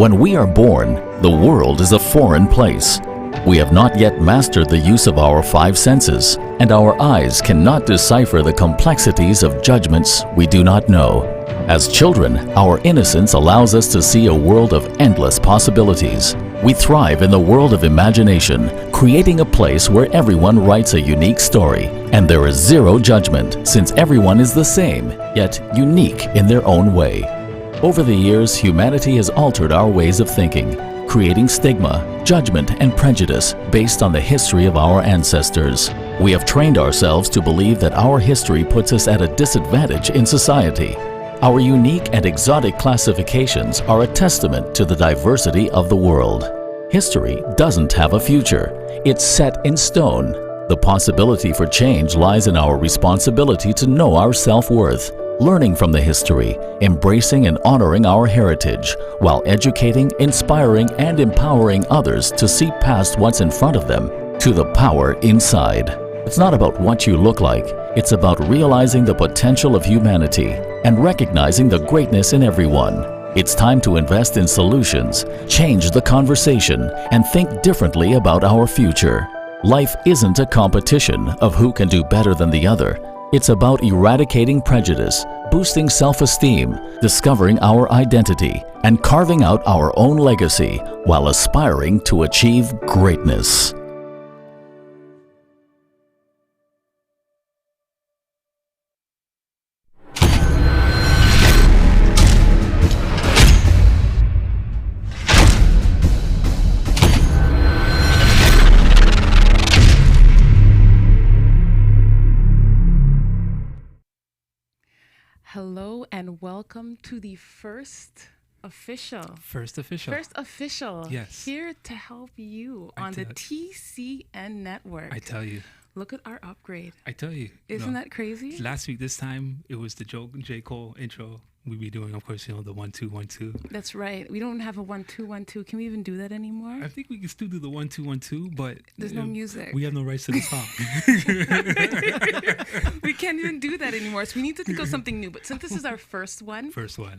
When we are born, the world is a foreign place. We have not yet mastered the use of our five senses, and our eyes cannot decipher the complexities of judgments we do not know. As children, our innocence allows us to see a world of endless possibilities. We thrive in the world of imagination, creating a place where everyone writes a unique story, and there is zero judgment, since everyone is the same, yet unique in their own way. Over the years, humanity has altered our ways of thinking, creating stigma, judgment, and prejudice based on the history of our ancestors. We have trained ourselves to believe that our history puts us at a disadvantage in society. Our unique and exotic classifications are a testament to the diversity of the world. History doesn't have a future. It's set in stone. The possibility for change lies in our responsibility to know our self-worth, learning from the history, embracing and honoring our heritage, while educating, inspiring, and empowering others to see past what's in front of them to the power inside. It's not about what you look like. It's about realizing the potential of humanity and recognizing the greatness in everyone. It's time to invest in solutions, change the conversation, and think differently about our future. Life isn't a competition of who can do better than the other. It's about eradicating prejudice, boosting self-esteem, discovering our identity, and carving out our own legacy while aspiring to achieve greatness. Hello and welcome to the first official. Yes. Here to help you on the TCN Network. I tell you. Look at our upgrade. I tell you. Isn't that crazy? Last week, this time, it was the J. Cole intro. We'll be doing, of course, the 1-2-1-2. That's right. We don't have a 1-2-1-2. Can we even do that anymore? I think we can still do the 1-2-1-2, but there's no music. We have no rights to the song. We can't even do that anymore. So we need to think of something new. But since this is our first one,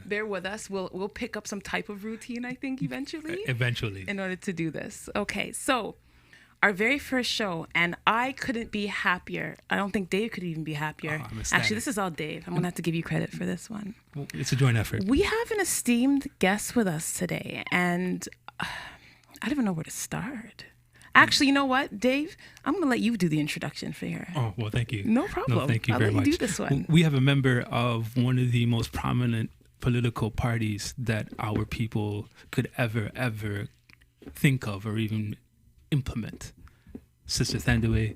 bear with us. We'll pick up some type of routine, I think, eventually. In order to do this. Okay, so our very first show, and I couldn't be happier. I don't think Dave could even be happier. Actually, this is all Dave. I'm going to have to give you credit for this one. Well, it's a joint effort. We have an esteemed guest with us today, and I don't even know where to start. Actually, you know what, Dave? I'm going to let you do the introduction for here. Oh, well, thank you. No problem. No, thank you very much. I'll let you do this one. We have a member of one of the most prominent political parties that our people could ever think of or even implement. Sister Thandiwe,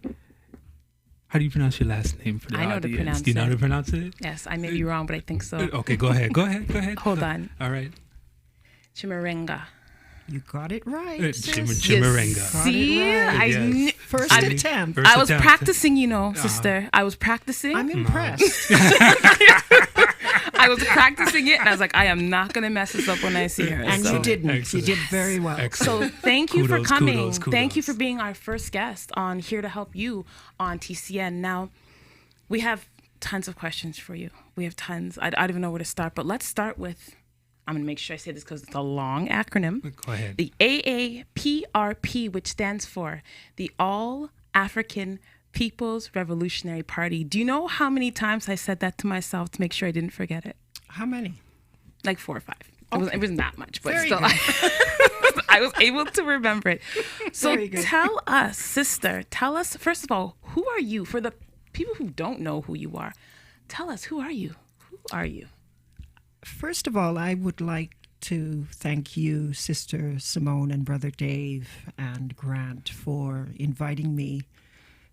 how do you pronounce your last name for the audience? I know to pronounce it. Do you know how to pronounce it? Yes, I may be wrong, but I think so. Okay, go ahead. Hold on. All right. Chimurenga. You got it right. Chimurenga. See? First attempt. I was practicing, sister. I was practicing. I'm impressed. I was practicing it, and I was like, I am not going to mess this up when I see her. And you didn't. Excellent. You did very well. Excellent. So thank you for coming. Kudos. Thank you for being our first guest on Here to Help You on TCN. Now, we have tons of questions for you. We have tons. I don't even know where to start, but let's start with, I'm going to make sure I say this because it's a long acronym. Go ahead. The AAPRP, which stands for the All African People's Revolutionary Party. Do you know how many times I said that to myself to make sure I didn't forget it? How many? Like 4 or 5. Okay. It wasn't that much, but Very still, I was able to remember it. So tell us, sister, first of all, who are you? For the people who don't know who you are, tell us, who are you? Who are you? First of all, I would like to thank you, Sister Simone and Brother Dave and Grant, for inviting me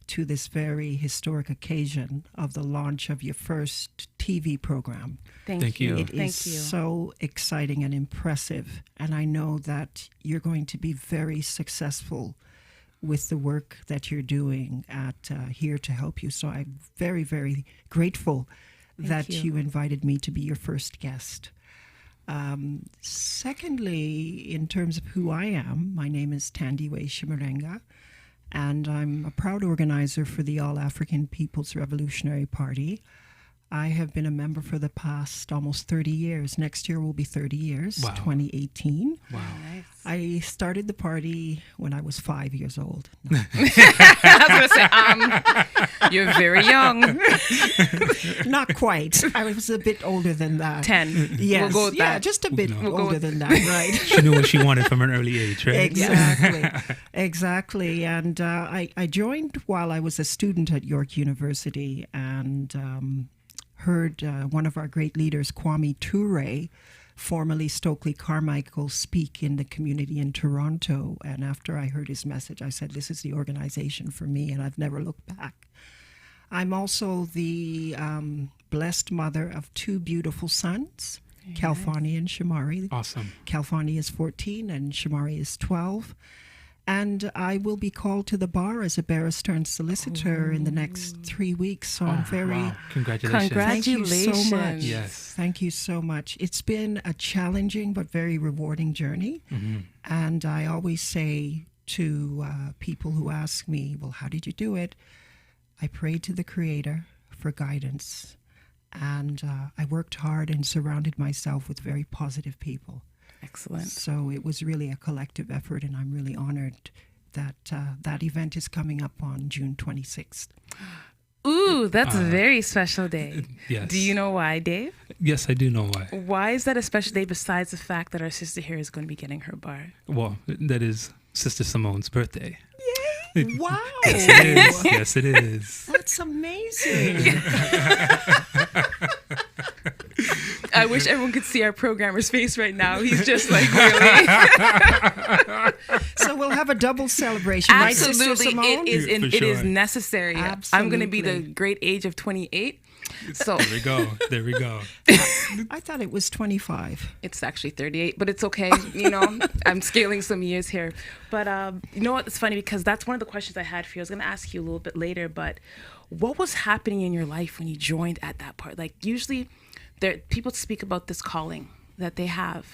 to this very historic occasion of the launch of your first TV program. Thank you. It is so exciting and impressive, and I know that you're going to be very successful with the work that you're doing at Here to Help You. So I'm very, very grateful that you invited me to be your first guest. Secondly, in terms of who I am, my name is Thandiwe Chimurenga, and I'm a proud organizer for the All African People's Revolutionary Party. I have been a member for the past almost 30 years. Next year will be 30 years, Wow. 2018. Wow. Nice. I started the party when I was 5 years old. No. I was going to say, you're very young. Not quite. I was a bit older than that. 10. Yes. We'll go with yeah, that. just a bit We'll go older with than that, right? She knew what she wanted from an early age, right? Exactly. Exactly. And I joined while I was a student at York University and heard one of our great leaders, Kwame Ture, formerly Stokely Carmichael, speak in the community in Toronto. And after I heard his message, I said, this is the organization for me, and I've never looked back. I'm also the blessed mother of 2 beautiful sons, Kalfani and Shamari. Awesome. Kalfani is 14 and Shamari is 12. And I will be called to the bar as a barrister and solicitor in the next 3 weeks. So I'm very... Wow. Congratulations. Thank you so much. Yes. Thank you so much. It's been a challenging but very rewarding journey. Mm-hmm. And I always say to people who ask me, well, how did you do it? I prayed to the Creator for guidance. And I worked hard and surrounded myself with very positive people. Excellent. So it was really a collective effort, and I'm really honored that that event is coming up on June 26th. Ooh, that's a very special day. Yes. Do you know why, Dave? Yes, I do know why. Why is that a special day besides the fact that our sister here is going to be getting her bar? Well, that is Sister Simone's birthday. Yay! Wow! Yes, it is. Yes, it is. That's amazing. I wish everyone could see our programmer's face right now. He's just like, really? So we'll have a double celebration, right, Sister Absolutely. Simone? It is necessary. I'm going to be the Absolutely. great age of 28. So There we go. There we go. I thought it was 25. it's actually 38, but it's okay. I'm scaling some years here. But you know what? It's funny because that's one of the questions I had for you. I was going to ask you a little bit later, but what was happening in your life when you joined at that part? Like usually people speak about this calling that they have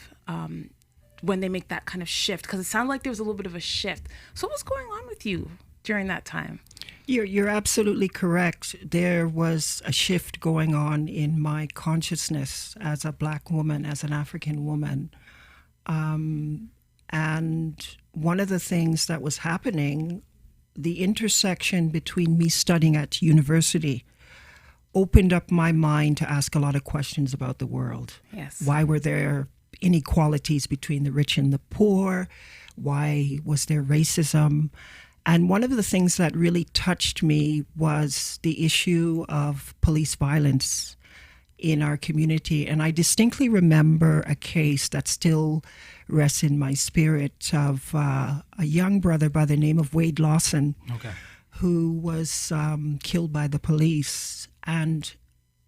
when they make that kind of shift, because it sounded like there was a little bit of a shift. So what was going on with you during that time? You're absolutely correct. There was a shift going on in my consciousness as a Black woman, as an African woman. And one of the things that was happening, the intersection between me studying at university opened up my mind to ask a lot of questions about the world. Yes. Why were there inequalities between the rich and the poor? Why was there racism? And one of the things that really touched me was the issue of police violence in our community. And I distinctly remember a case that still rests in my spirit of a young brother by the name of Wade Lawson, who was killed by the police. And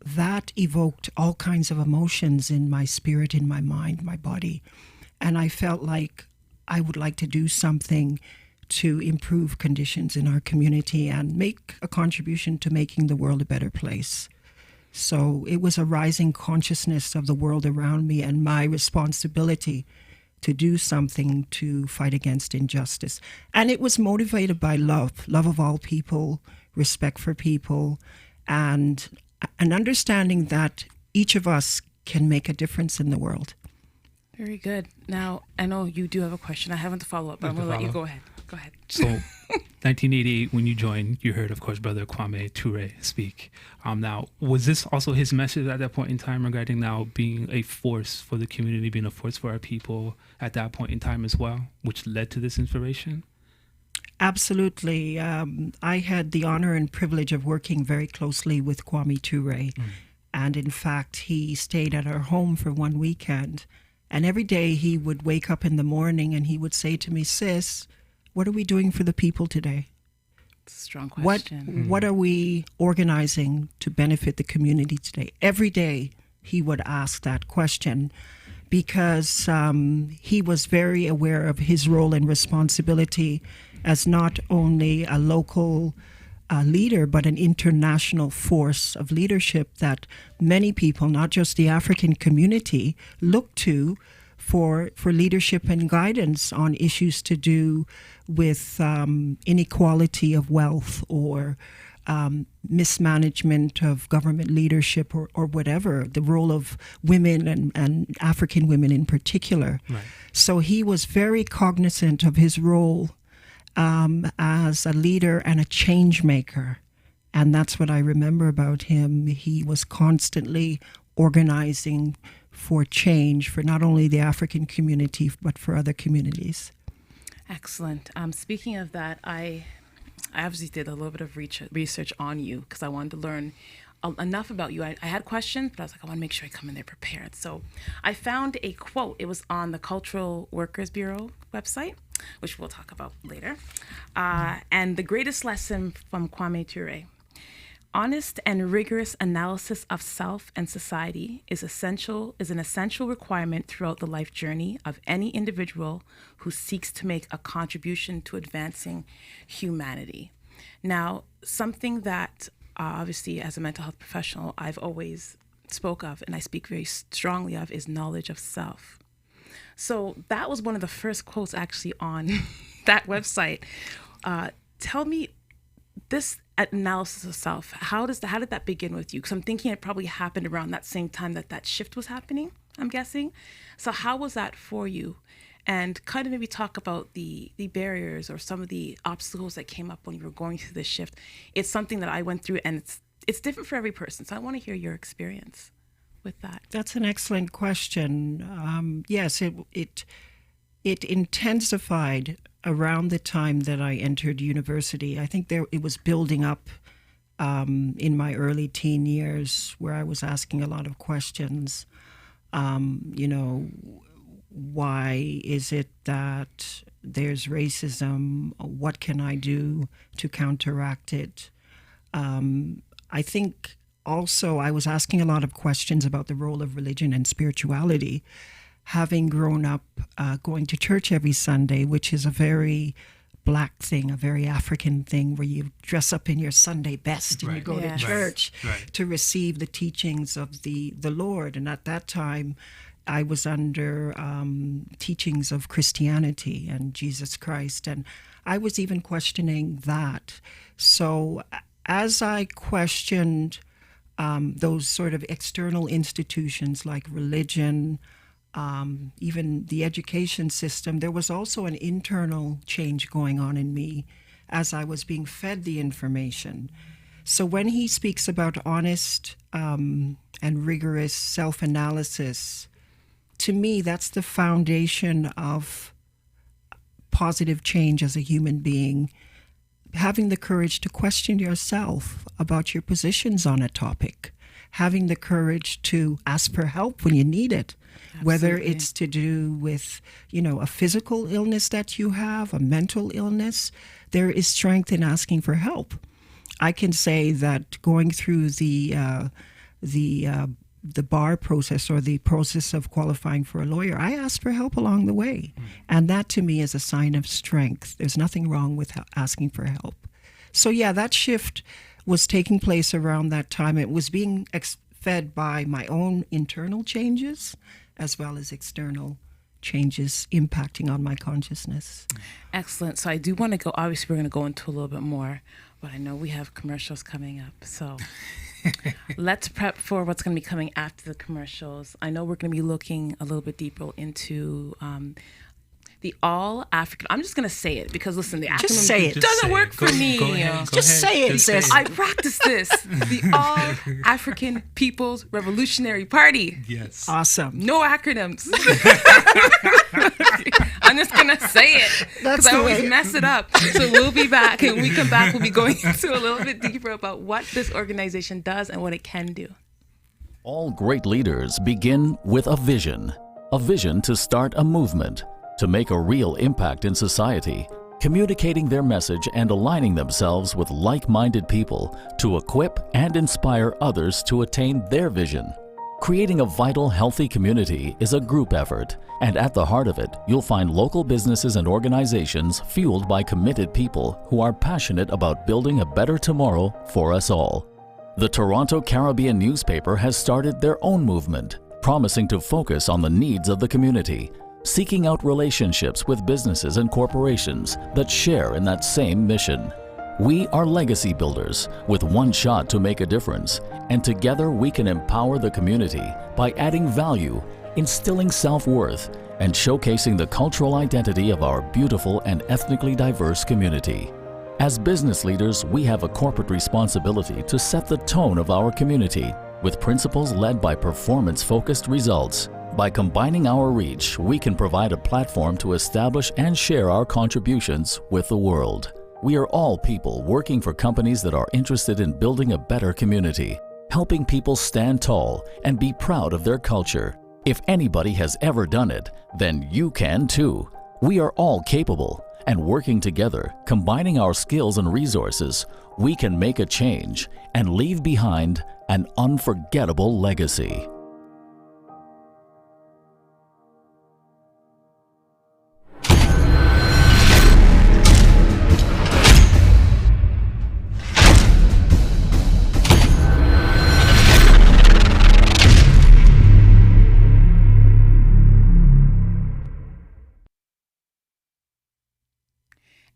that evoked all kinds of emotions in my spirit, in my mind, my body. And I felt like I would like to do something to improve conditions in our community and make a contribution to making the world a better place. So it was a rising consciousness of the world around me and my responsibility to do something to fight against injustice. And it was motivated by love of all people, respect for people, and an understanding that each of us can make a difference in the world. Very good. Now, I know you do have a question. I haven't to follow up, but I'm going to let you go ahead. Go ahead. So, 1988, when you joined, you heard, of course, Brother Kwame Ture speak. Now, was this also his message at that point in time regarding now being a force for the community, being a force for our people at that point in time as well, which led to this inspiration? Absolutely. I had the honor and privilege of working very closely with Kwame Ture. And in fact, he stayed at our home for one weekend. And every day he would wake up in the morning and he would say to me, "Sis, what are we doing for the people today? It's a strong question. What are we organizing to benefit the community today?" Every day he would ask that question because he was very aware of his role and responsibility as not only a local leader, but an international force of leadership that many people, not just the African community, look to for leadership and guidance on issues to do with inequality of wealth or mismanagement of government leadership or whatever, the role of women and African women in particular. Right. So he was very cognizant of his role as a leader and a change maker. And that's what I remember about him. He was constantly organizing for change for not only the African community, but for other communities. Excellent. Speaking of that, I obviously did a little bit of research on you because I wanted to learn enough about you. I had questions, but I was like, I want to make sure I come in there prepared. So I found a quote. It was on the Cultural Workers Bureau website, which we'll talk about later. And the greatest lesson from Kwame Ture: honest and rigorous analysis of self and society is an essential requirement throughout the life journey of any individual who seeks to make a contribution to advancing humanity. Now, something that obviously as a mental health professional I've always spoke of and I speak very strongly of is knowledge of self. So that was one of the first quotes actually on that website. Tell me, this analysis of self, how did that begin with you? Because I'm thinking it probably happened around that same time that shift was happening, I'm guessing. So how was that for you? And kind of maybe talk about the barriers or some of the obstacles that came up when you were going through this shift. It's something that I went through, and it's different for every person. So I want to hear your experience with that. That's an excellent question. Yes, it intensified around the time that I entered university. I think it was building up in my early teen years, where I was asking a lot of questions. Why is it that there's racism? What can I do to counteract it? I think also I was asking a lot of questions about the role of religion and spirituality, having grown up going to church every Sunday, which is a very Black thing, a very African thing, where you dress up in your Sunday best and you go to church to receive the teachings of the Lord. And at that time, I was under teachings of Christianity and Jesus Christ, and I was even questioning that. So as I questioned those sort of external institutions like religion, even the education system, there was also an internal change going on in me as I was being fed the information. So when he speaks about honest and rigorous self-analysis, to me, that's the foundation of positive change as a human being. Having the courage to question yourself about your positions on a topic. Having the courage to ask for help when you need it. Absolutely. Whether it's to do with, a physical illness that you have, a mental illness, there is strength in asking for help. I can say that going through the bar process or the process of qualifying for a lawyer, I asked for help along the way. And that to me is a sign of strength. There's nothing wrong with asking for help. So yeah, that shift was taking place around that time. It was being fed by my own internal changes as well as external changes impacting on my consciousness. Excellent. So I do want to go, obviously we're going to go into a little bit more, but I know we have commercials coming up. So let's prep for what's going to be coming after the commercials. I know we're going to be looking a little bit deeper into the all African. I'm just going to say it because, listen, the acronym doesn't work for me. Just say it, sis. I practiced this. The All African People's Revolutionary Party. Yes. Awesome. No acronyms. I'm just going to say it because I always mess it up. So we'll be back, and when we come back, we'll be going into a little bit deeper about what this organization does and what it can do. All great leaders begin with a vision to start a movement, to make a real impact in society, communicating their message and aligning themselves with like-minded people to equip and inspire others to attain their vision. Creating a vital, healthy community is a group effort, and at the heart of it, you'll find local businesses and organizations fueled by committed people who are passionate about building a better tomorrow for us all. The Toronto Caribbean newspaper has started their own movement, promising to focus on the needs of the community, seeking out relationships with businesses and corporations that share in that same mission. We are legacy builders with one shot to make a difference, and together we can empower the community by adding value, instilling self-worth, and showcasing the cultural identity of our beautiful and ethnically diverse community. As business leaders, we have a corporate responsibility to set the tone of our community with principles led by performance-focused results. By combining our reach, we can provide a platform to establish and share our contributions with the world. We are all people working for companies that are interested in building a better community, helping people stand tall and be proud of their culture. If anybody has ever done it, then you can too. We are all capable, and working together, combining our skills and resources, we can make a change and leave behind an unforgettable legacy.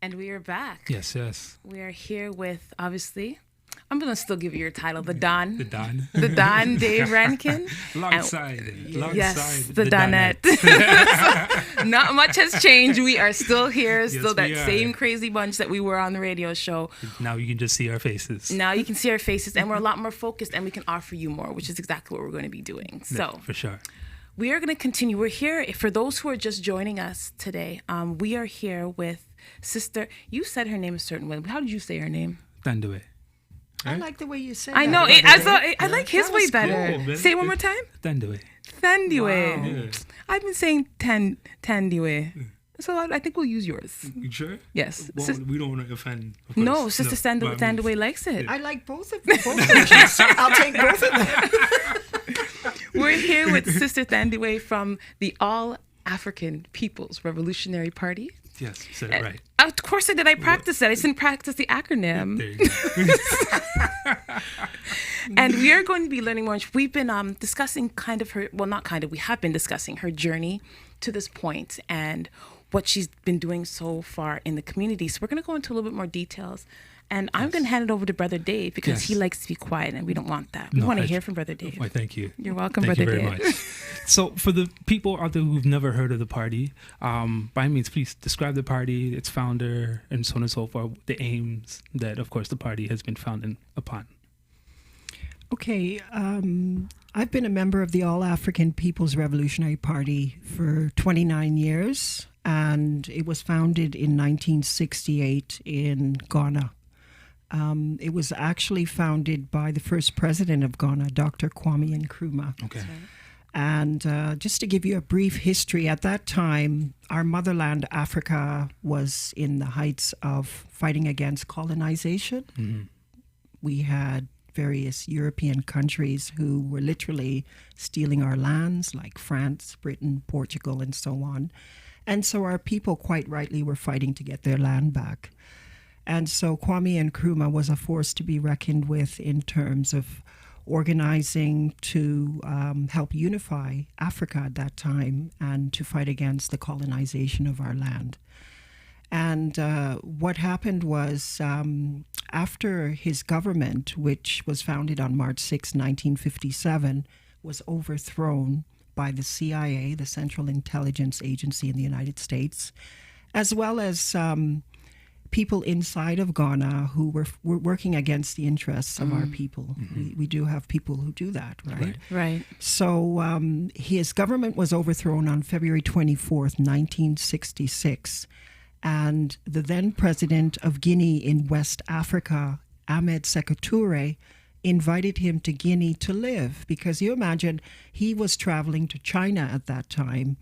And we are back. Yes, yes. We are here with, obviously, I'm going to still give you your title, the Don. The Don. The Don, Dave Rankin. Alongside the Donette. Not much has changed. We are still here, still that same crazy bunch that we were on the radio show. Now you can just see our faces. Now you can see our faces, and we're a lot more focused, and we can offer you more, which is exactly what we're going to be doing. So, for sure. We are going to continue. We're here, for those who are just joining us today, we are here with Sister, you said her name a certain way. How did you say her name? Thandiwe. Right? I like the way you said I know. I like his way better. Cool, say it one more time. Thandiwe. Thandiwe. Wow. Yeah. I've been saying Thandiwe. So I think we'll use yours. You sure? Yes. Well, we don't want to offend. No, Sister Thandiwe likes it. I like both of them. I'll take both of them. We're here with Sister Thandiwe from the All African People's Revolutionary Party. Yes, you said it right. Of course I did. I practiced it. I just didn't practice the acronym. There you go. And we are going to be learning more. We've been discussing kind of her, well, not kind of, we have been discussing her journey to this point and what she's been doing so far in the community. So we're going to go into a little bit more details. And I'm going to hand it over to Brother Dave because he likes to be quiet and we don't want that. We want to hear from Brother Dave. Why, thank you. You're welcome, Thank Brother you very Dave. much. So for the people out there who've never heard of the party, by all means, please describe the party, its founder, and so on and so forth, the aims that, of course, the party has been founded upon. Okay. I've been a member of the All African People's Revolutionary Party for 29 years, and it was founded in 1968 in Ghana. It was actually founded by the first president of Ghana, Dr. Kwame Nkrumah. Okay. And just to give you a brief history, at that time, our motherland, Africa, was in the heights of fighting against colonization. Mm-hmm. We had various European countries who were literally stealing our lands, like France, Britain, Portugal, and so on. And so our people, quite rightly, were fighting to get their land back. And so Kwame Nkrumah was a force to be reckoned with in terms of organizing to help unify Africa at that time and to fight against the colonization of our land. And what happened was after his government, which was founded on March 6, 1957, was overthrown by the CIA, the Central Intelligence Agency in the United States, as well as people inside of Ghana who were working against the interests of our people. Mm-hmm. We do have people who do that, right? Right. So his government was overthrown on February 24th, 1966. And the then president of Guinea in West Africa, Ahmed Sékou Touré, invited him to Guinea to live. Because you imagine, he was traveling to China at that time.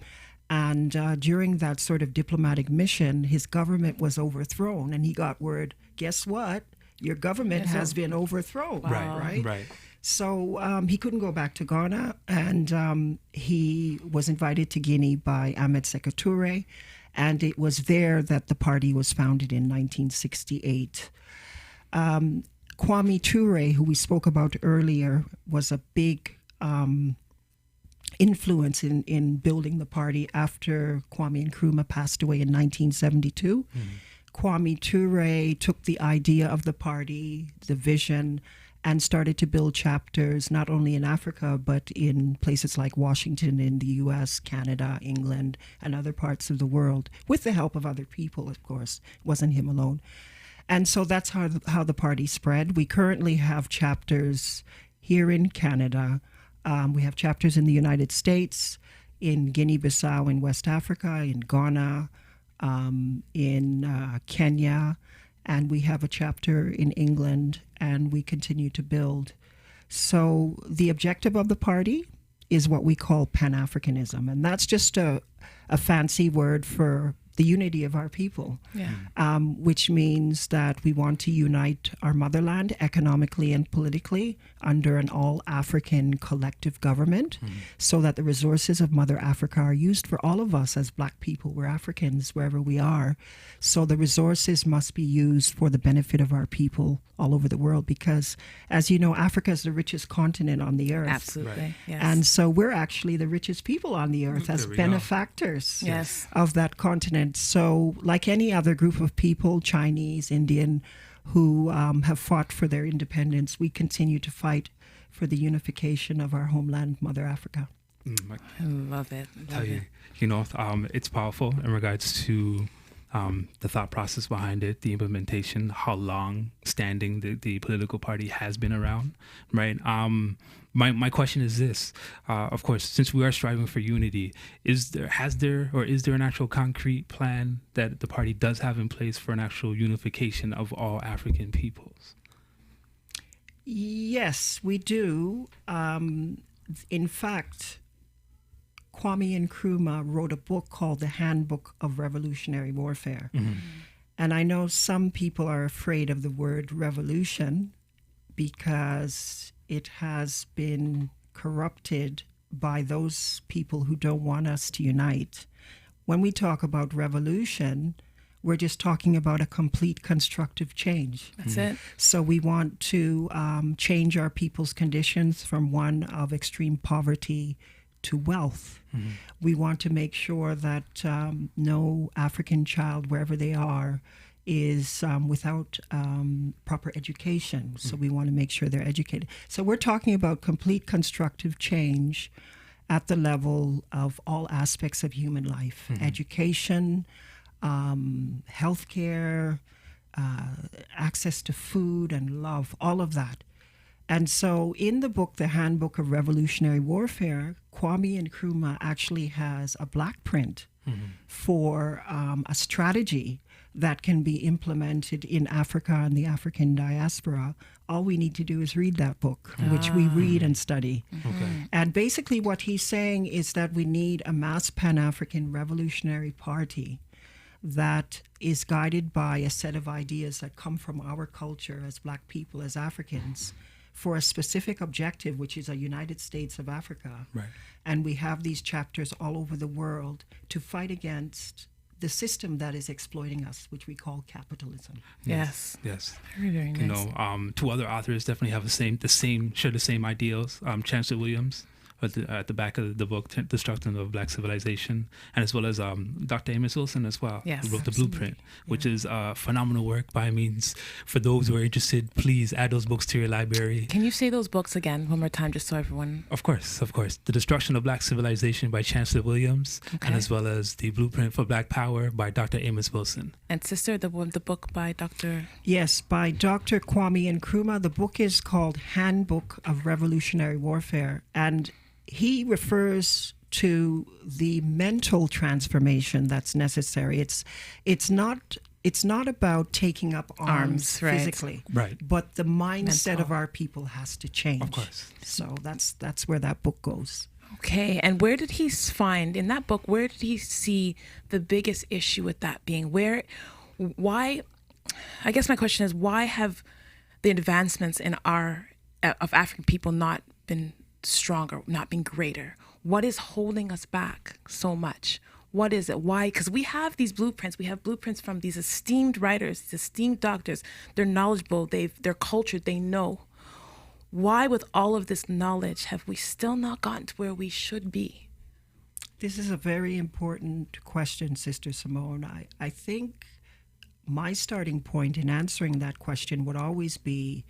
And during that sort of diplomatic mission, his government was overthrown. And he got word, guess what? Your government has been overthrown. Wow. Right. So he couldn't go back to Ghana. And he was invited to Guinea by Ahmed Sékou Touré. And it was there that the party was founded in 1968. Kwame Touré, who we spoke about earlier, was a big influence in building the party after Kwame Nkrumah passed away in 1972. Mm-hmm. Kwame Ture took the idea of the party, the vision, and started to build chapters not only in Africa, but in places like Washington, in the US, Canada, England, and other parts of the world, with the help of other people, of course. It wasn't him alone. And so that's how the party spread. We currently have chapters here in Canada. We have chapters in the United States, in Guinea-Bissau, in West Africa, in Ghana, in Kenya, and we have a chapter in England, and we continue to build. So the objective of the party is what we call Pan-Africanism, and that's just a fancy word for the unity of our people, which means that we want to unite our motherland economically and politically under an all-African collective government, so that the resources of Mother Africa are used for all of us as Black people. We're Africans wherever we are. So the resources must be used for the benefit of our people all over the world, because, as you know, Africa is the richest continent on the earth. Absolutely, right. Yes. And so we're actually the richest people on the earth as benefactors of that continent. So like any other group of people, Chinese, Indian, who have fought for their independence, we continue to fight for the unification of our homeland, Mother Africa. I love it. It's powerful in regards to the thought process behind it, the implementation, how long standing the political party has been around, right? My question is this, of course, since we are striving for unity, is there an actual concrete plan that the party does have in place for an actual unification of all African peoples? Yes, we do. In fact, Kwame Nkrumah wrote a book called The Handbook of Revolutionary Warfare. And I know some people are afraid of the word revolution because it has been corrupted by those people who don't want us to unite. When we talk about revolution, we're just talking about a complete constructive change. That's it. So we want to change our people's conditions from one of extreme poverty to wealth. We want to make sure that no African child, wherever they are, is without proper education. So we want to make sure they're educated. So we're talking about complete constructive change at the level of all aspects of human life: education, healthcare, access to food and love, all of that. And so in the book, The Handbook of Revolutionary Warfare, Kwame Nkrumah actually has a black print for a strategy that can be implemented in Africa and the African diaspora. All we need to do is read that book, which we read and study. And basically what he's saying is that we need a mass Pan-African revolutionary party that is guided by a set of ideas that come from our culture as Black people, as Africans, for a specific objective, which is a United States of Africa. Right. And we have these chapters all over the world to fight against the system that is exploiting us, which we call capitalism. Yes. Very, very nice. Two other authors definitely have share the same ideals. Chancellor Williams, at the back of the book, Destruction of Black Civilization, and as well as Dr. Amos Wilson as well, yes, who wrote The Blueprint, which is phenomenal work. By means, for those who are interested, please add those books to your library. Can you say those books again one more time, just so everyone... Of course. The Destruction of Black Civilization by Chancellor Williams, and as well as The Blueprint for Black Power by Dr. Amos Wilson. And sister, the book by Dr. Yes, by Dr. Kwame Nkrumah. The book is called Handbook of Revolutionary Warfare, and he refers to the mental transformation that's necessary. It's not about taking up arms physically, right? But the mindset of our people has to change. Of course. So that's where that book goes. Okay, and where did he find in that book? Where did he see the biggest issue with that being? Why? I guess my question is, why have the advancements of African people not been stronger, not been greater? What is holding us back so much? What is it? Why? Because we have these blueprints. We have blueprints from these esteemed writers, these esteemed doctors. They're knowledgeable. They're cultured. They know. Why, with all of this knowledge, have we still not gotten to where we should be? This is a very important question, Sister Simone. I think my starting point in answering that question would always be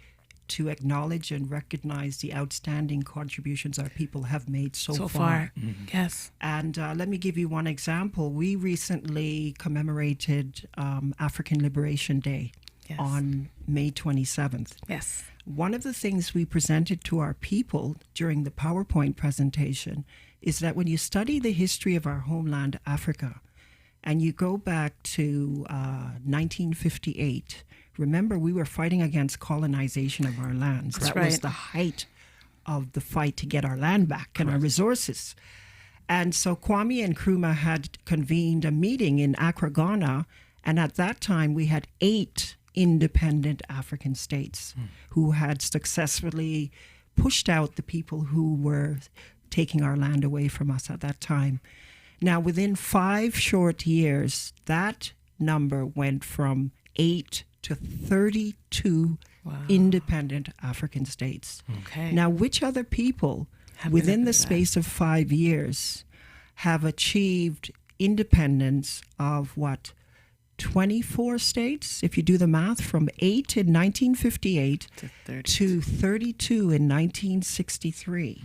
to acknowledge and recognize the outstanding contributions our people have made so far. Mm-hmm. Yes. And let me give you one example. We recently commemorated African Liberation Day on May 27th. Yes. One of the things we presented to our people during the PowerPoint presentation is that when you study the history of our homeland, Africa, and you go back to 1958, remember, we were fighting against colonization of our lands. That's that right. was the height of the fight to get our land back and our resources. And so Kwame Nkrumah had convened a meeting in Accra, Ghana, and at that time we had 8 independent African states who had successfully pushed out the people who were taking our land away from us at that time. Now, within 5 short years, that number went from 8 to 32 independent African states. Okay. Now, which other people within the space of 5 years have achieved independence of 24 states? If you do the math, from 8 in 1958 to 32 in 1963,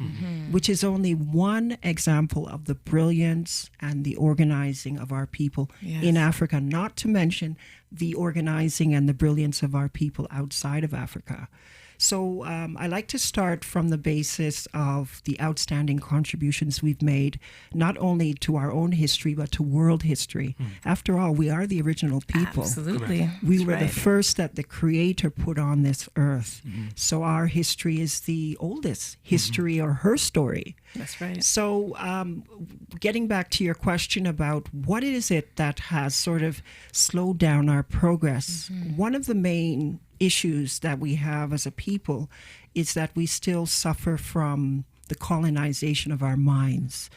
which is only one example of the brilliance and the organizing of our people in Africa, not to mention the organizing and the brilliance of our people outside of Africa. So I like to start from the basis of the outstanding contributions we've made, not only to our own history, but to world history. After all, we are the original people. Absolutely. We were the first that the Creator put on this earth. So our history is the oldest history or her story. That's right. So getting back to your question about what is it that has sort of slowed down our progress, one of the main issues that we have as a people is that we still suffer from the colonization of our minds.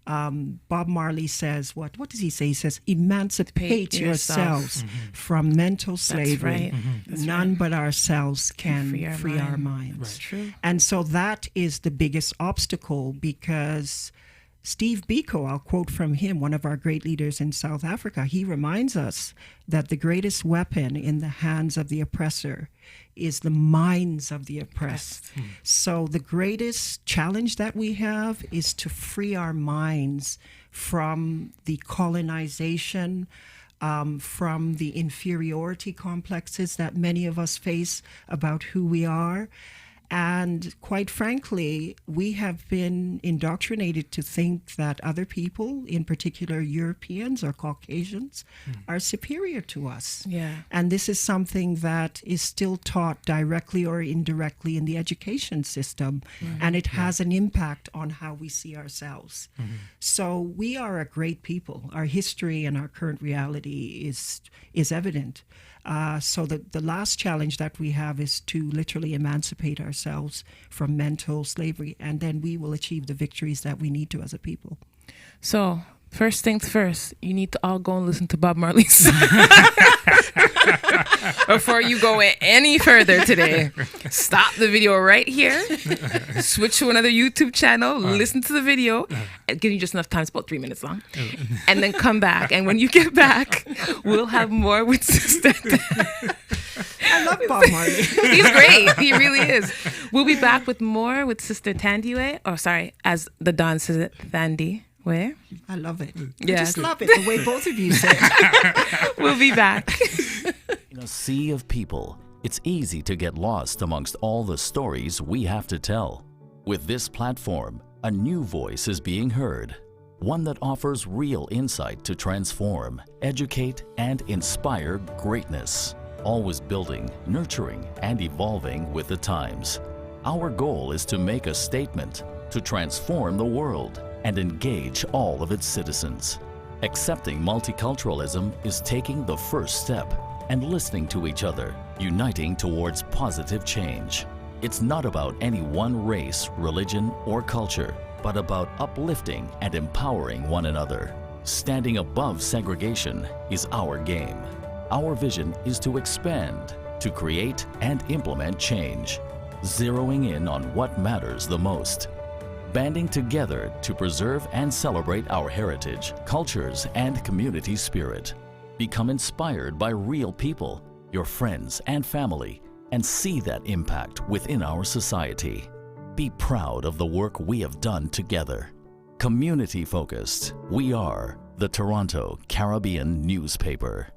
Bob Marley says, what does he say? He says, emancipate yourselves from mental slavery. That's None right. but ourselves can free our minds. That's true. And so that is the biggest obstacle, because Steve Biko, I'll quote from him, one of our great leaders in South Africa, he reminds us that the greatest weapon in the hands of the oppressor is the minds of the oppressed. So the greatest challenge that we have is to free our minds from the colonization, from the inferiority complexes that many of us face about who we are. And quite frankly, we have been indoctrinated to think that other people, in particular Europeans or Caucasians, are superior to us. Yeah. And this is something that is still taught directly or indirectly in the education system, and it has an impact on how we see ourselves. So we are a great people. Our history and our current reality is evident. So the last challenge that we have is to literally emancipate ourselves from mental slavery, and then we will achieve the victories that we need to as a people. So, first things first, you need to all go and listen to Bob Marley's. Before you go any further today, stop the video right here, switch to another YouTube channel, listen to the video, give you just enough time, it's about 3 minutes long, and then come back. And when you get back, we'll have more with Sister. I love Bob Marley. He's great. He really is. We'll be back with more with Sister Thandiwe. Oh, sorry, as the Don says it, Thandiwe. I love it. Yeah. I just love it, the way both of you say it. We'll be back. In a sea of people, it's easy to get lost amongst all the stories we have to tell. With this platform, a new voice is being heard, one that offers real insight to transform, educate, and inspire greatness, always building, nurturing, and evolving with the times. Our goal is to make a statement, to transform the world, and engage all of its citizens. Accepting multiculturalism is taking the first step and listening to each other, uniting towards positive change. It's not about any one race, religion, or culture, but about uplifting and empowering one another. Standing above segregation is our game. Our vision is to expand, to create and implement change, zeroing in on what matters the most. Banding together to preserve and celebrate our heritage, cultures, and community spirit. Become inspired by real people, your friends and family, and see that impact within our society. Be proud of the work we have done together. Community focused, we are the Toronto Caribbean newspaper.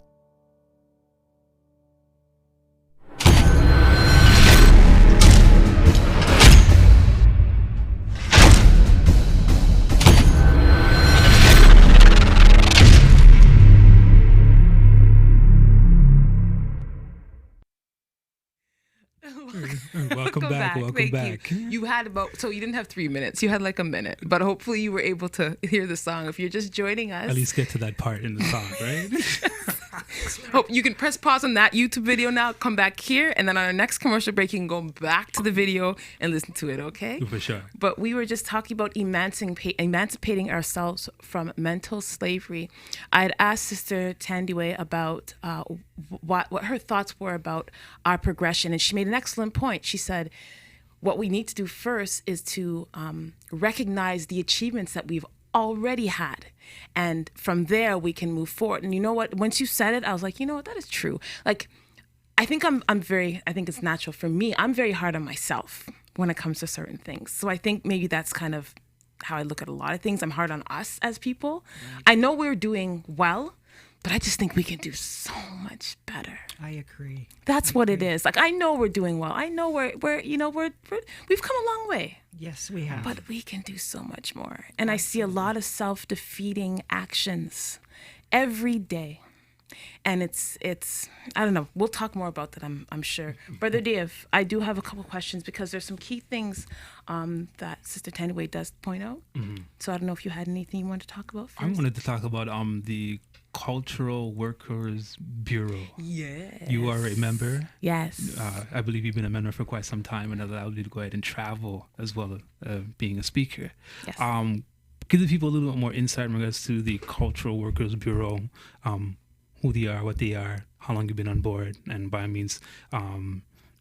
Welcome back. Welcome back. You had so you didn't have 3 minutes. You had like a minute, but hopefully you were able to hear the song. If you're just joining us, at least get to that part in the song, right? Hope you can press pause on that YouTube video now, come back here, and then on our next commercial break, you can go back to the video and listen to it, okay? For sure. But we were just talking about emancipating ourselves from mental slavery. I had asked Sister Thandiwe about what her thoughts were about our progression, and she made an excellent point. She said, what we need to do first is to recognize the achievements that we've already had, and from there we can move forward. And you know what, once you said it, I was like, you know what, that is true. Like, I think I think it's natural for me, I'm very hard on myself when it comes to certain things. So I think maybe that's kind of how I look at a lot of things. I'm hard on us as people. I know we're doing well, but I just think we can do so much better. I agree. That's what it is. Like, I know we're doing well. I know we've come a long way. Yes, we have. But we can do so much more. And I see a lot of self-defeating actions every day. And it's I don't know. We'll talk more about that, I'm sure. Brother Dave, I do have a couple questions because there's some key things that Sister Thandiwe does point out. Mm-hmm. So I don't know if you had anything you wanted to talk about first. I wanted to talk about the Cultural Workers Bureau. Yes. You are a member. Yes. I believe you've been a member for quite some time, and that allowed you to go ahead and travel as well as being a speaker. Yes. Give the people a little bit more insight in regards to the Cultural Workers Bureau, who they are, what they are, how long you've been on board, and by means,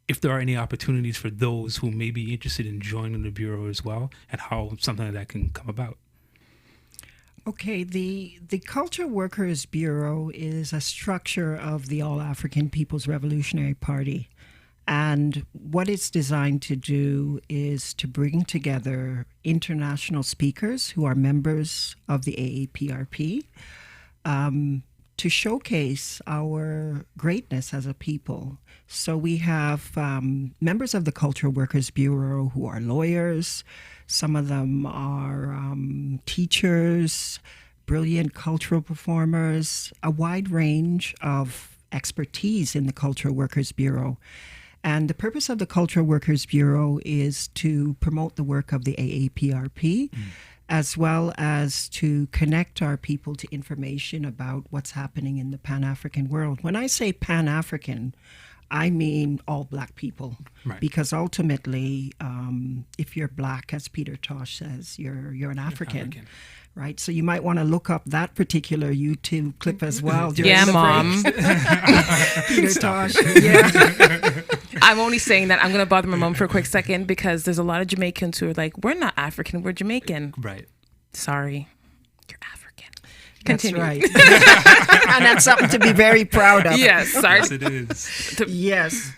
if there are any opportunities for those who may be interested in joining the Bureau as well, and how something like that can come about. Okay, the Cultural Workers Bureau is a structure of the All African People's Revolutionary Party. And what it's designed to do is to bring together international speakers who are members of the AAPRP to showcase our greatness as a people. So we have members of the Cultural Workers Bureau who are lawyers. Some of them are teachers, brilliant cultural performers, a wide range of expertise in the Cultural Workers Bureau. And the purpose of the Cultural Workers Bureau is to promote the work of the AAPRP, as well as to connect our people to information about what's happening in the Pan-African world. When I say Pan-African, I mean all Black people, right. Because ultimately, if you're Black, as Peter Tosh says, you're an African. Right, so you might want to look up that particular YouTube clip as well. Yeah, Mom. Peter Tosh. Yeah. I'm only saying that. I'm going to bother my mom for a quick second because there's a lot of Jamaicans who are like, we're not African, we're Jamaican. Right. Sorry, you're African. Continue. That's right. And that's something to be very proud of. Yes, sorry. Yes, it is. Yes.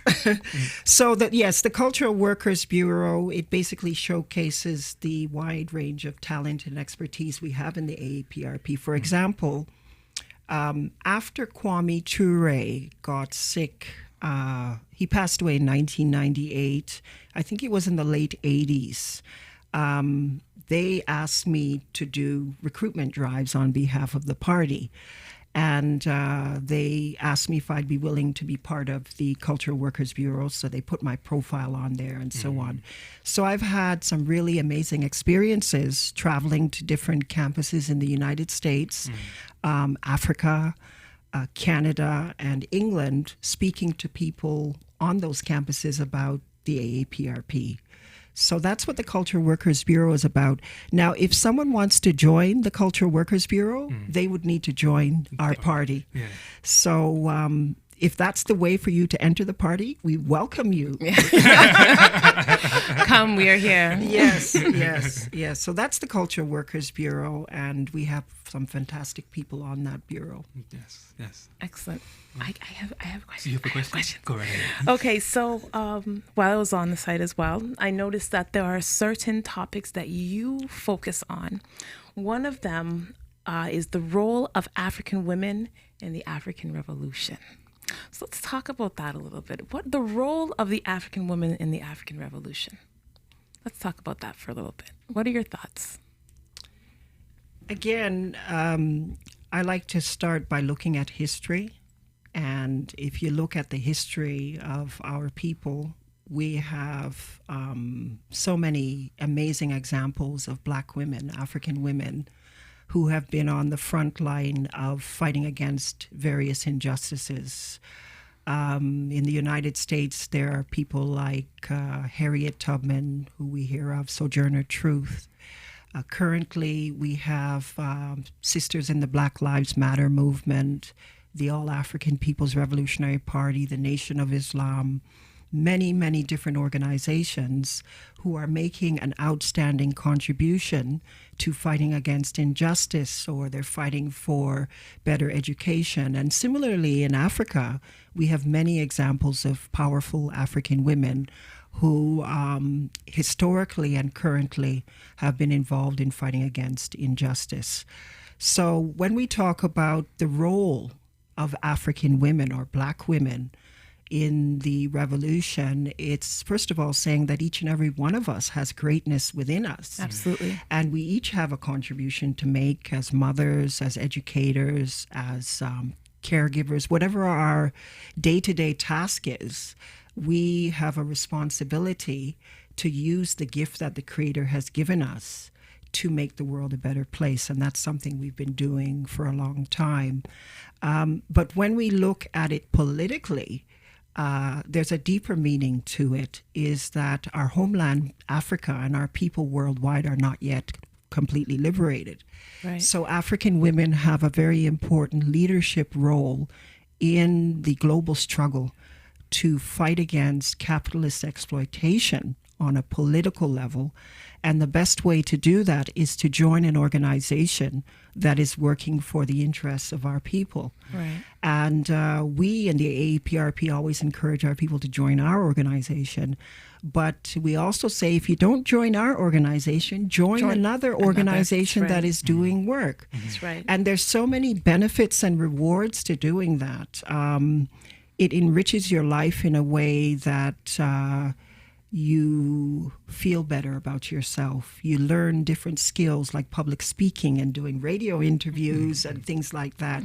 So the Cultural Workers Bureau, it basically showcases the wide range of talent and expertise we have in the AAPRP. For example, after Kwame Ture got sick, he passed away in 1998. I think it was in the late 80s. They asked me to do recruitment drives on behalf of the party. And they asked me if I'd be willing to be part of the Cultural Workers Bureau. So they put my profile on there and so on. So I've had some really amazing experiences traveling to different campuses in the United States, Africa, Canada, and England, speaking to people on those campuses about the AAPRP. So that's what the Cultural Workers Bureau is about. Now, if someone wants to join the Cultural Workers Bureau, they would need to join our party. Yeah. So if that's the way for you to enter the party, we welcome you. Come, we are here. Yes. So that's the Culture Workers Bureau, and we have some fantastic people on that bureau. Yes. Excellent. I have a question. You have a question? Go right ahead. Okay, so while I was on the site as well, I noticed that there are certain topics that you focus on. One of them is the role of African women in the African Revolution. So let's talk about that a little bit. What the role of the African woman in the African Revolution? Let's talk about that for a little bit. What are your thoughts? Again, I like to start by looking at history. And if you look at the history of our people, we have so many amazing examples of Black women, African women, who have been on the front line of fighting against various injustices. In the United States, there are people like Harriet Tubman, who we hear of, Sojourner Truth. Currently, we have sisters in the Black Lives Matter movement, the All-African People's Revolutionary Party, the Nation of Islam, many, many different organizations who are making an outstanding contribution to fighting against injustice, or they're fighting for better education. And similarly, in Africa, we have many examples of powerful African women who historically and currently have been involved in fighting against injustice. So when we talk about the role of African women or Black women in the revolution, it's first of all saying that each and every one of us has greatness within us. Absolutely. And we each have a contribution to make as mothers, as educators, as caregivers, whatever our day-to-day task is. We have a responsibility to use the gift that the Creator has given us to make the world a better place. And that's something we've been doing for a long time. But when we look at it politically, there's a deeper meaning to it, is that our homeland, Africa, and our people worldwide are not yet completely liberated. Right. So African women have a very important leadership role in the global struggle to fight against capitalist exploitation on a political level. And the best way to do that is to join an organization that is working for the interests of our people. Right. And we in the AAPRP always encourage our people to join our organization. But we also say, if you don't join our organization, join another organization that is doing work. That's right. And there's so many benefits and rewards to doing that. It enriches your life in a way that you feel better about yourself. You learn different skills like public speaking and doing radio interviews and things like that.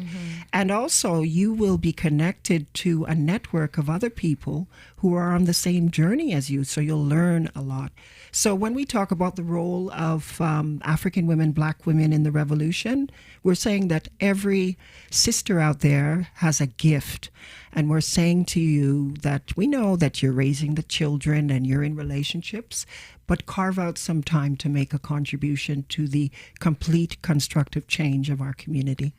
And also you will be connected to a network of other people who are on the same journey as you, so you'll learn a lot. So when we talk about the role of African women, Black women in the revolution, we're saying that every sister out there has a gift. And we're saying to you that we know that you're raising the children and you're in relationships, but carve out some time to make a contribution to the complete constructive change of our community.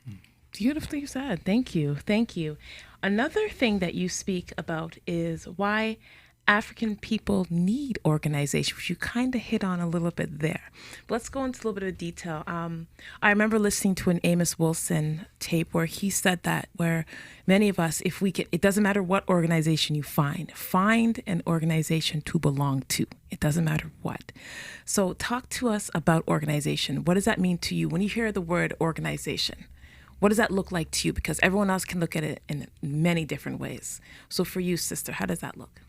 Beautifully said. Thank you. Thank you. Another thing that you speak about is why African people need organization, which you kind of hit on a little bit there. But let's go into a little bit of detail. I remember listening to an Amos Wilson tape where he said that, where many of us, if we get, it doesn't matter what organization you find an organization to belong to. It doesn't matter what. So talk to us about organization. What does that mean to you when you hear the word organization? What does that look like to you? Because everyone else can look at it in many different ways. So for you, sister, how does that look?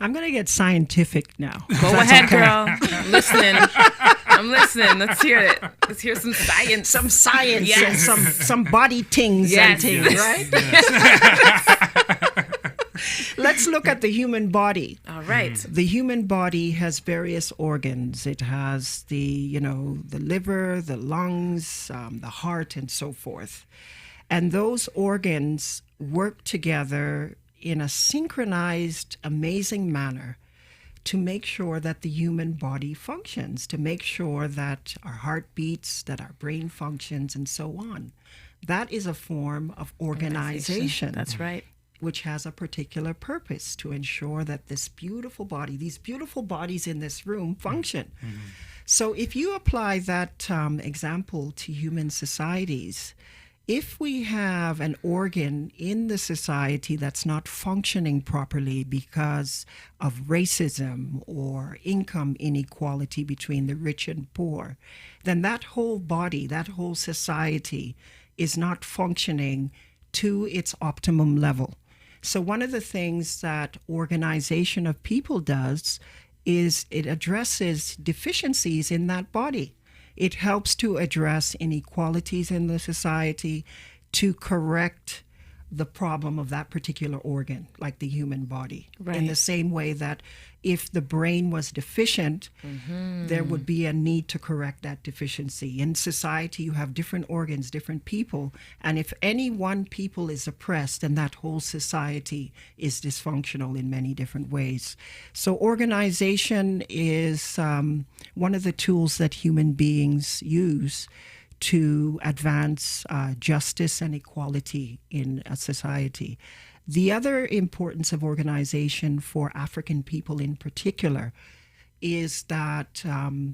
I'm going to get scientific now. Go ahead, girl. I'm listening. Let's hear it. Let's hear some science. Some science, yes. And some body things and things, right? Yes. Let's look at the human body. All right. The human body has various organs. It has the liver, the lungs, the heart, and so forth. And those organs work together in a synchronized, amazing manner to make sure that the human body functions, to make sure that our heart beats, that our brain functions, and so on. That is a form of organization. That's right. which has a particular purpose to ensure that this beautiful body, these beautiful bodies in this room function. Mm-hmm. So if you apply that example to human societies, if we have an organ in the society that's not functioning properly because of racism or income inequality between the rich and poor, then that whole body, that whole society is not functioning to its optimum level. So one of the things that Organization of People does is it addresses deficiencies in that body. It helps to address inequalities in the society, to correct the problem of that particular organ, like the human body. Right. In the same way that if the brain was deficient, there would be a need to correct that deficiency. In society, you have different organs, different people, and if any one people is oppressed, then that whole society is dysfunctional in many different ways. So organization is one of the tools that human beings use to advance justice and equality in a society. The other importance of organization for African people in particular is that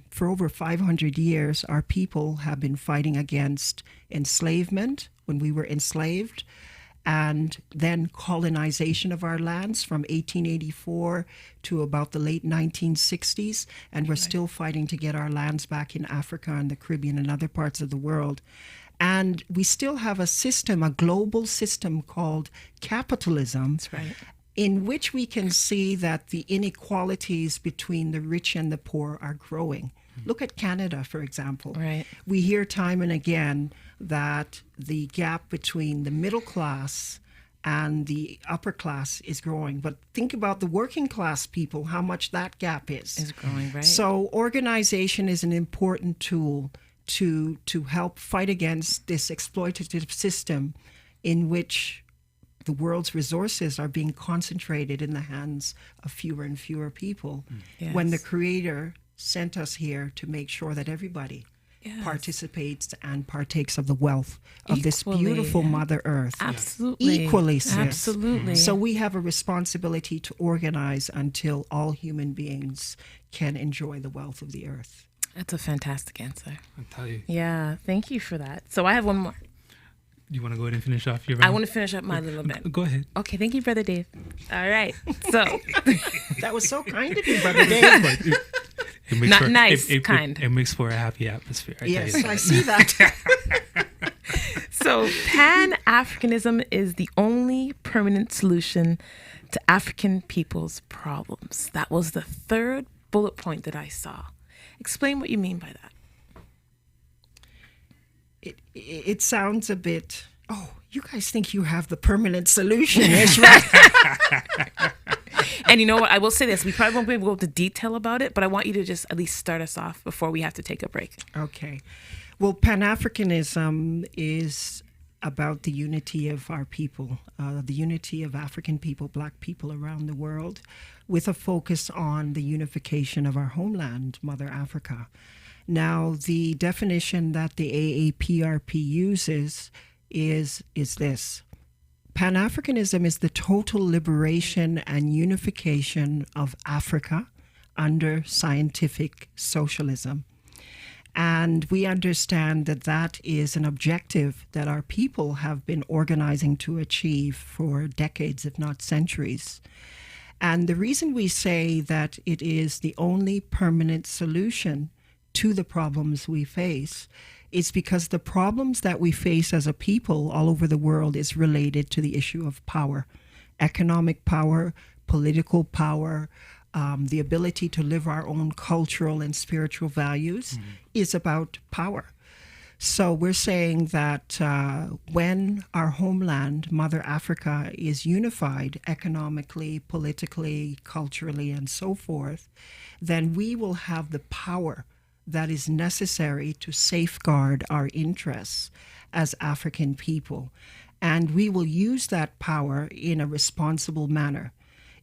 for over 500 years, our people have been fighting against enslavement when we were enslaved, and then colonization of our lands from 1884 to about the late 1960s. And we're still fighting to get our lands back in Africa and the Caribbean and other parts of the world. And we still have a system, a global system called capitalism. That's right. In which we can see that the inequalities between the rich and the poor are growing. Look at Canada, for example. Right. We hear time and again that the gap between the middle class and the upper class is growing. But think about the working class people, how much that gap is. Is growing, right? So organization is an important tool to help fight against this exploitative system in which the world's resources are being concentrated in the hands of fewer and fewer people. Yes. When the Creator sent us here to make sure that everybody participates and partakes of the wealth of this beautiful Mother Earth. Absolutely. Equally, sis. Absolutely. So we have a responsibility to organize until all human beings can enjoy the wealth of the earth. That's a fantastic answer. I'll tell you. Yeah, thank you for that. So I have one more. You want to go ahead and finish off your round? I want to finish up my little bit. Go ahead. Okay, thank you, Brother Dave. All right, so. That was so kind of you, Brother Dave. Not nice, kind. It makes for a happy atmosphere. Yes, I see that. So Pan-Africanism is the only permanent solution to African people's problems. That was the third bullet point that I saw. Explain what you mean by that. It sounds a bit, you guys think you have the permanent solution. Yes, right. And you know what? I will say this. We probably won't be able to go into detail about it, but I want you to just at least start us off before we have to take a break. Okay. Well, Pan-Africanism is about the unity of our people, the unity of African people, Black people around the world, with a focus on the unification of our homeland, Mother Africa. Now, the definition that the AAPRP uses is this. Pan-Africanism is the total liberation and unification of Africa under scientific socialism. And we understand that that is an objective that our people have been organizing to achieve for decades, if not centuries. And the reason we say that it is the only permanent solution to the problems we face is because the problems that we face as a people all over the world is related to the issue of power, economic power, political power, the ability to live our own cultural and spiritual values is about power. So we're saying that when our homeland, Mother Africa, is unified economically, politically, culturally, and so forth, then we will have the power that is necessary to safeguard our interests as African people. And we will use that power in a responsible manner.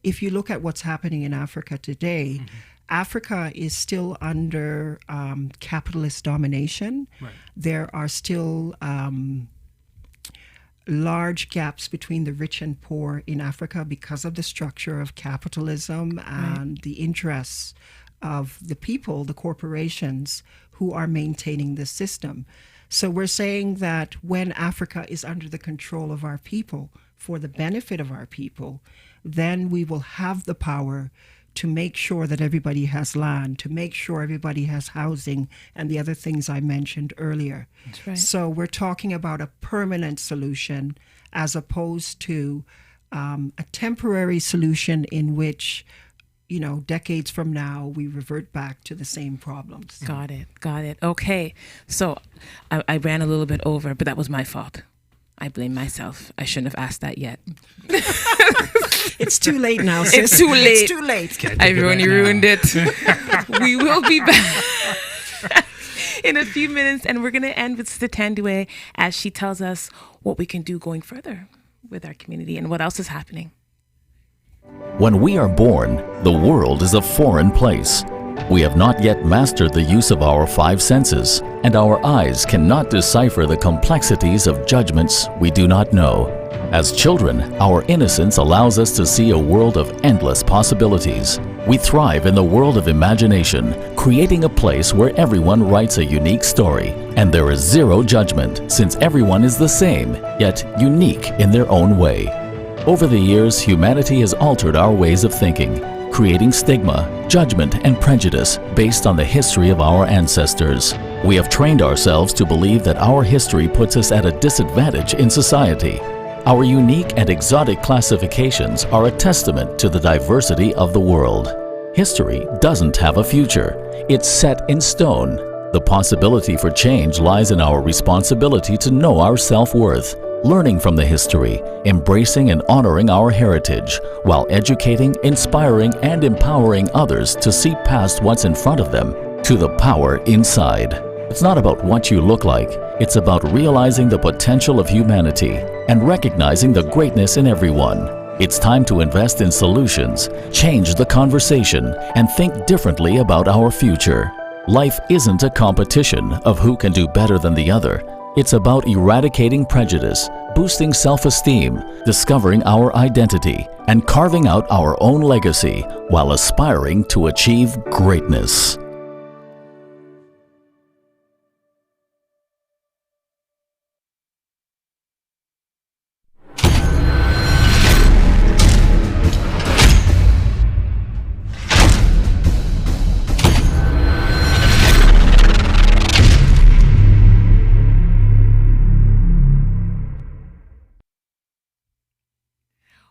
If you look at what's happening in Africa today, Africa is still under capitalist domination. Right. There are still large gaps between the rich and poor in Africa because of the structure of capitalism and the interests of the people, the corporations who are maintaining the system. So we're saying that when Africa is under the control of our people, for the benefit of our people, then we will have the power to make sure that everybody has land, to make sure everybody has housing, and the other things I mentioned earlier. That's right. So we're talking about a permanent solution as opposed to a temporary solution in which, decades from now, we revert back to the same problems. Got it. Okay. So I ran a little bit over, but that was my fault. I blame myself. I shouldn't have asked that yet. It's too late now, sis. It's too late. It's too late. I've already ruined it. We will be back in a few minutes, and we're going to end with Sister Thandiwe as she tells us what we can do going further with our community and what else is happening. When we are born, the world is a foreign place. We have not yet mastered the use of our five senses, and our eyes cannot decipher the complexities of judgments we do not know. As children, our innocence allows us to see a world of endless possibilities. We thrive in the world of imagination, creating a place where everyone writes a unique story, and there is zero judgment, since everyone is the same, yet unique in their own way. Over the years, humanity has altered our ways of thinking, creating stigma, judgment, and prejudice based on the history of our ancestors. We have trained ourselves to believe that our history puts us at a disadvantage in society. Our unique and exotic classifications are a testament to the diversity of the world. History doesn't have a future. It's set in stone. The possibility for change lies in our responsibility to know our self-worth, learning from the history, embracing and honoring our heritage, while educating, inspiring, and empowering others to see past what's in front of them to the power inside. It's not about what you look like. It's about realizing the potential of humanity and recognizing the greatness in everyone. It's time to invest in solutions, change the conversation, and think differently about our future. Life isn't a competition of who can do better than the other. It's about eradicating prejudice, boosting self-esteem, discovering our identity, and carving out our own legacy while aspiring to achieve greatness.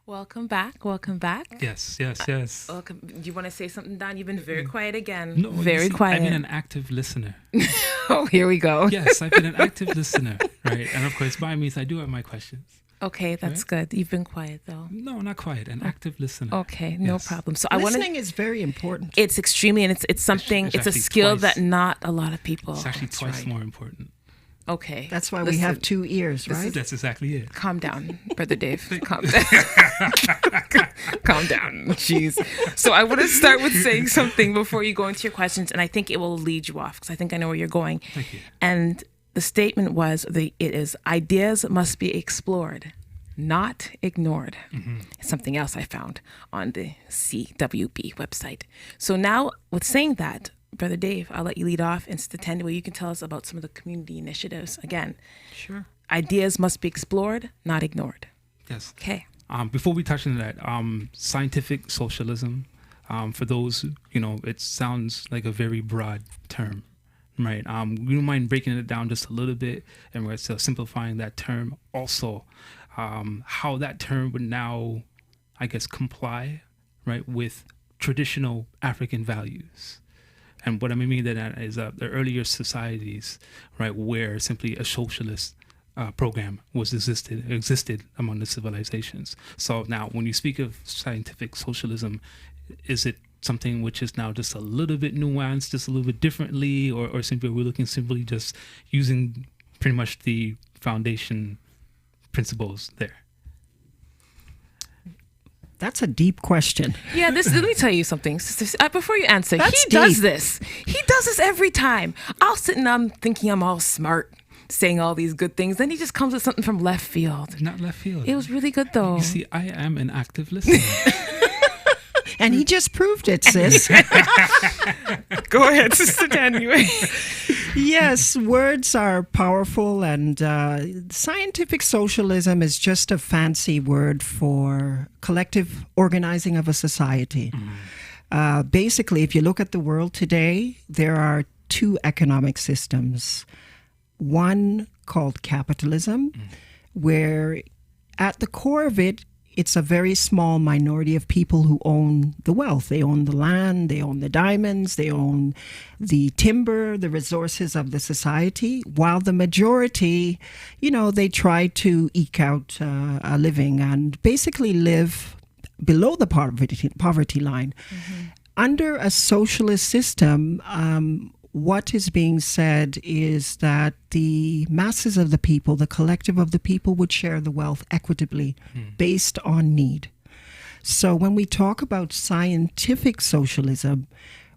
Welcome back. Yes. Welcome. Do you want to say something, Don? You've been very quiet again. No, very quiet. I've been an active listener. Oh, here we go. Yes, I've been an active listener, right? And of course, by means, I do have my questions. Okay, that's good. You've been quiet, though. No, not quiet. An active listener. Okay, no problem. So listening is very important. It's extremely, and it's something. It's a skill that not a lot of people. It's actually twice more important. Okay. That's why we have 2 ears, right? That's exactly it. Calm down, Brother Dave. Calm down. Calm down. Jeez. So I want to start with saying something before you go into your questions, and I think it will lead you off because I think I know where you're going. Thank you. And the statement was, it is ideas must be explored, not ignored. Mm-hmm. It's something else I found on the CWB website. So now with saying that, Brother Dave, I'll let you lead off. And Sister Thandiwe, you can tell us about some of the community initiatives. Again, sure. Ideas must be explored, not ignored. Yes. Okay. Before we touch on that, scientific socialism, for those, it sounds like a very broad term, right? We don't mind breaking it down just a little bit, and we're still simplifying that term. Also, how that term would now, I guess, comply, right, with traditional African values. And what I mean by that is the earlier societies, right, where simply a socialist program existed among the civilizations. So now, when you speak of scientific socialism, is it something which is now just a little bit nuanced, just a little bit differently, or simply we're looking simply just using pretty much the foundation principles there? That's a deep question. Yeah, let me tell you something. Before you answer, That's he does this. He does this every time. I'll sit and I'm thinking I'm all smart. saying all these good things. Then he just comes with something from left field. Not left field. It was really good, though. You see, I am an active listener. And he just proved it, sis. Go ahead, Sister Thandiwe. Yes, words are powerful, and scientific socialism is just a fancy word for collective organizing of a society. Basically, if you look at the world today, there are two economic systems. One called capitalism, where at the core of it, it's a very small minority of people who own the wealth. They own the land, they own the diamonds, they own the timber, the resources of the society, while the majority, they try to eke out a living and basically live below the poverty line. Under a socialist system, what is being said is that the masses of the people, the collective of the people, would share the wealth equitably based on need. So when we talk about scientific socialism,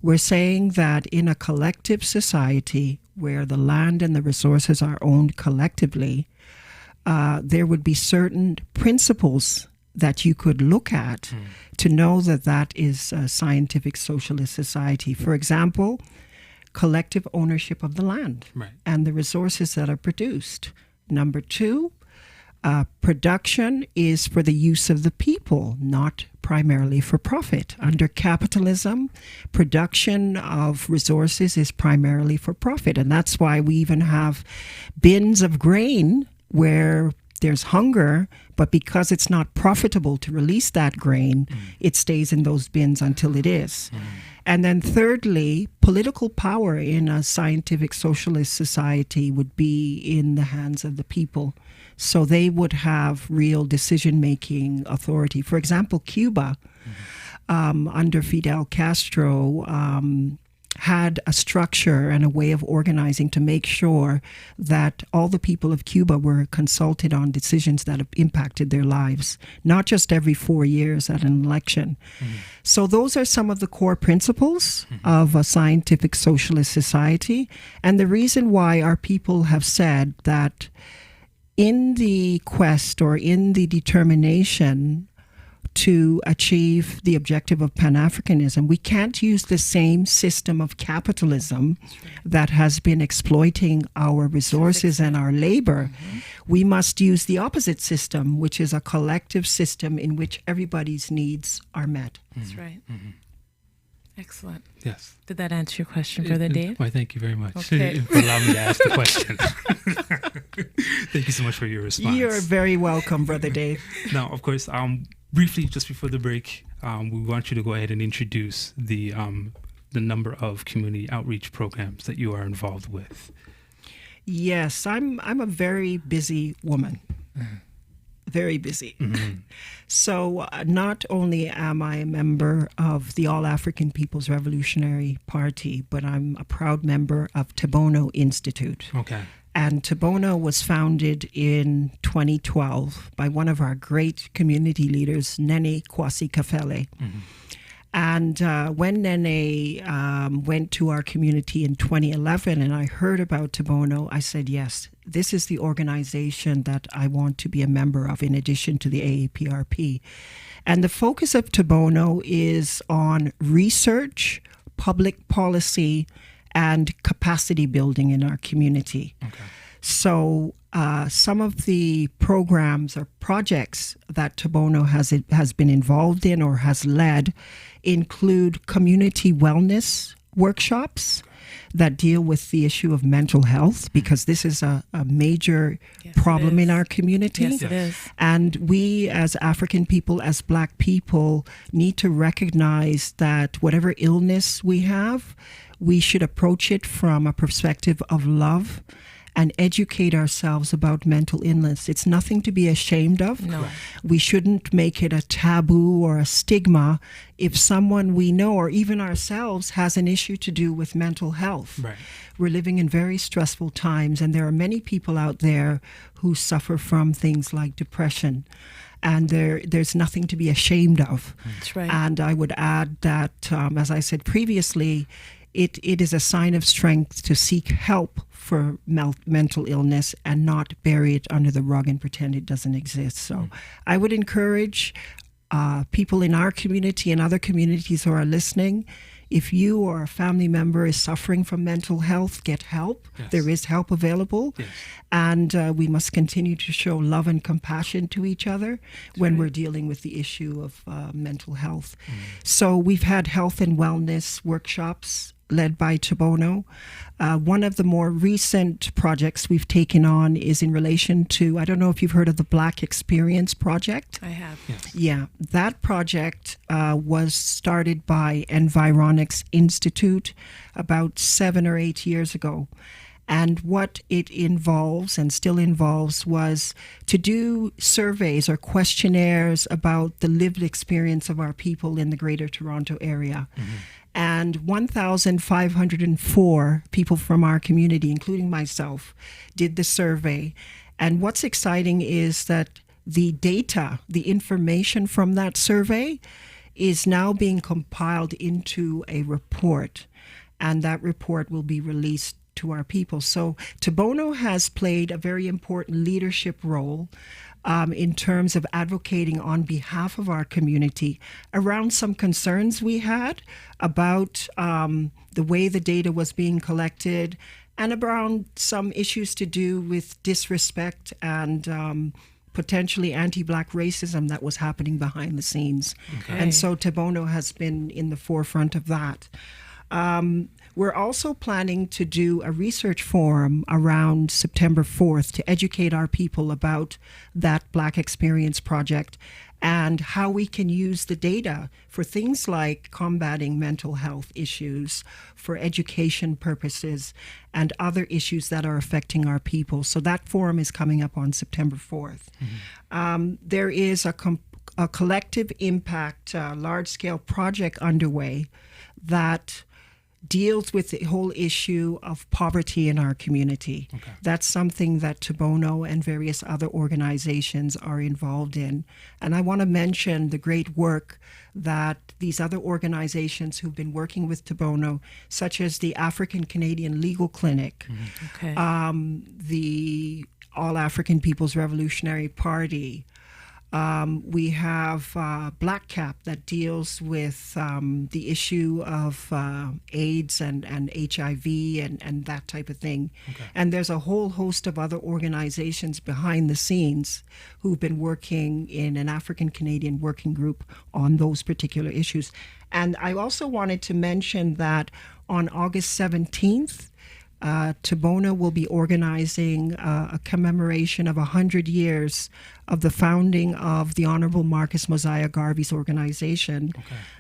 we're saying that in a collective society where the land and the resources are owned collectively, there would be certain principles that you could look at to know that that is a scientific socialist society. For example, collective ownership of the land and the resources that are produced. Number two, production is for the use of the people, not primarily for profit. Under capitalism, production of resources is primarily for profit. And that's why we even have bins of grain where there's hunger, but because it's not profitable to release that grain, it stays in those bins until it is. And then thirdly, political power in a scientific socialist society would be in the hands of the people. So they would have real decision-making authority. For example, Cuba, under Fidel Castro, had a structure and a way of organizing to make sure that all the people of Cuba were consulted on decisions that have impacted their lives, not just every 4 years at an election. So those are some of the core principles of a scientific socialist society. And the reason why our people have said that in the quest or in the determination to achieve the objective of Pan-Africanism, we can't use the same system of capitalism that has been exploiting our resources and our labor. We must use the opposite system, which is a collective system in which everybody's needs are met. That's right. Excellent. Yes. Did that answer your question, Brother Dave? Why, thank you very much Okay. for allowing me to ask the question. Thank you so much for your response. You're very welcome, Brother Dave. Now, of course, briefly, just before the break, we want you to go ahead and introduce the number of community outreach programs that you are involved with. Yes, I'm a very busy woman. Very busy. So not only am I a member of the All African People's Revolutionary Party, but I'm a proud member of Tabo Know Institute. Okay. And Tabo Know was founded in 2012 by one of our great community leaders, Nene Kwasi Kafele. And when Nene went to our community in 2011 and I heard about Tabo Know, I said, yes, this is the organization that I want to be a member of in addition to the AAPRP. And the focus of Tabo Know is on research, public policy, and capacity building in our community. Okay. So some of the programs or projects that Tabo Know has been involved in or has led include community wellness workshops that deal with the issue of mental health, because this is a major problem in our community. Yes, it is. And we as African people, as Black people, need to recognize that whatever illness we have, we should approach it from a perspective of love and educate ourselves about mental illness. It's nothing to be ashamed of. No. We shouldn't make it a taboo or a stigma if someone we know or even ourselves has an issue to do with mental health. Right. We're living in very stressful times, and there are many people out there who suffer from things like depression. And there's nothing to be ashamed of. That's right. And I would add that, as I said previously, it is a sign of strength to seek help for mental illness and not bury it under the rug and pretend it doesn't exist. So I would encourage people in our community and other communities who are listening, if you or a family member is suffering from mental health, get help. Yes. There is help available. Yes. And we must continue to show love and compassion to each other when we're dealing with the issue of mental health. So we've had health and wellness workshops led by Tabo Know. One of the more recent projects we've taken on is in relation to, I don't know if you've heard of the Black Experience Project. I have. Yes. Yeah, that project was started by Environics Institute about 7 or 8 years ago. And what it involves and still involves was to do surveys or questionnaires about the lived experience of our people in the Greater Toronto area. And 1,504 people from our community, including myself, did the survey. And what's exciting is that the data, the information from that survey is now being compiled into a report. And that report will be released to our people. So Tabo Know has played a very important leadership role in terms of advocating on behalf of our community around some concerns we had about the way the data was being collected and around some issues to do with disrespect and potentially anti-Black racism that was happening behind the scenes. Okay. And so Tabo Know has been in the forefront of that. We're also planning to do a research forum around September 4th to educate our people about that Black Experience Project and how we can use the data for things like combating mental health issues, for education purposes, and other issues that are affecting our people. So that forum is coming up on September 4th. There is a collective impact, large-scale project underway that deals with the whole issue of poverty in our community. Okay. That's something that Tabo Know and various other organizations are involved in. And I want to mention the great work that these other organizations who've been working with Tabo Know, such as the African Canadian Legal Clinic, the All African People's Revolutionary Party. We have Black Cap that deals with the issue of AIDS and HIV and that type of thing. Okay. And there's a whole host of other organizations behind the scenes who've been working in an African Canadian working group on those particular issues. And I also wanted to mention that on August 17th, Tabo Know will be organizing a commemoration of 100 years of the founding of the Honorable Marcus Mosiah Garvey's organization,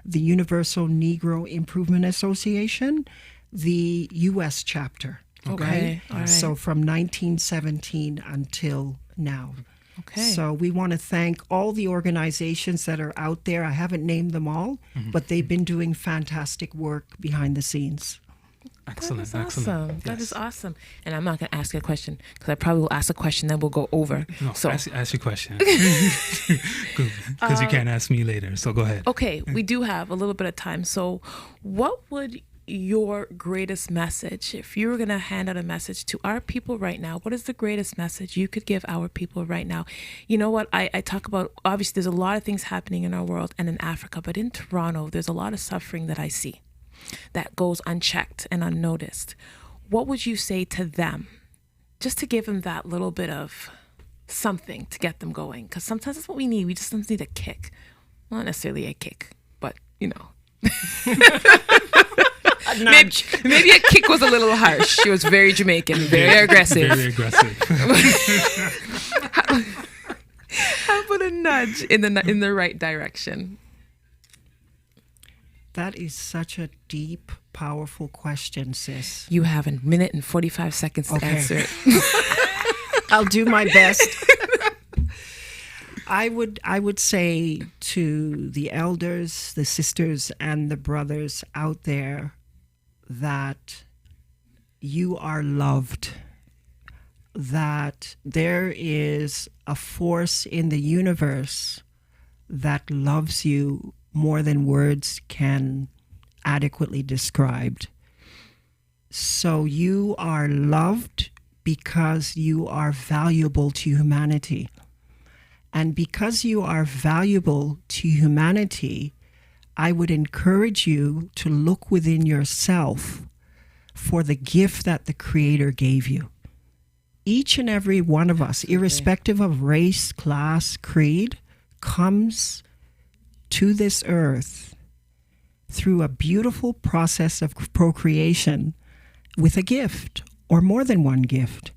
the Universal Negro Improvement Association, the U.S. chapter. Okay. All right. So from 1917 until now. Okay. So we want to thank all the organizations that are out there. I haven't named them all, but they've been doing fantastic work behind the scenes. Excellent. That is awesome. Yes. That is awesome. And I'm not going to ask a question because I probably will ask a question, then we'll go over. No, so ask your question. Because you can't ask me later. So go ahead. Okay. We do have a little bit of time. So what would your greatest message, if you were going to hand out a message to our people right now, what is the greatest message you could give our people right now? You know what? I talk about, obviously, there's a lot of things happening in our world and in Africa, but in Toronto, there's a lot of suffering that I see that goes unchecked and unnoticed. What would you say to them just to give them that little bit of something to get them going? Because sometimes that's what we need. We just need a kick. Well, not necessarily a kick, but, you know. maybe a kick was a little harsh. She was very Jamaican, very aggressive. Very aggressive. How about a nudge in the right direction? That is such a deep, powerful question, sis. You have a minute and 45 seconds to answer it. I'll do my best. I would say to the elders, the sisters, and the brothers out there that you are loved, that there is a force in the universe that loves you more than words can adequately describe. So you are loved because you are valuable to humanity. And because you are valuable to humanity, I would encourage you to look within yourself for the gift that the Creator gave you. Each and every one of us, irrespective of race, class, creed, comes to this earth through a beautiful process of procreation with a gift or more than one gift.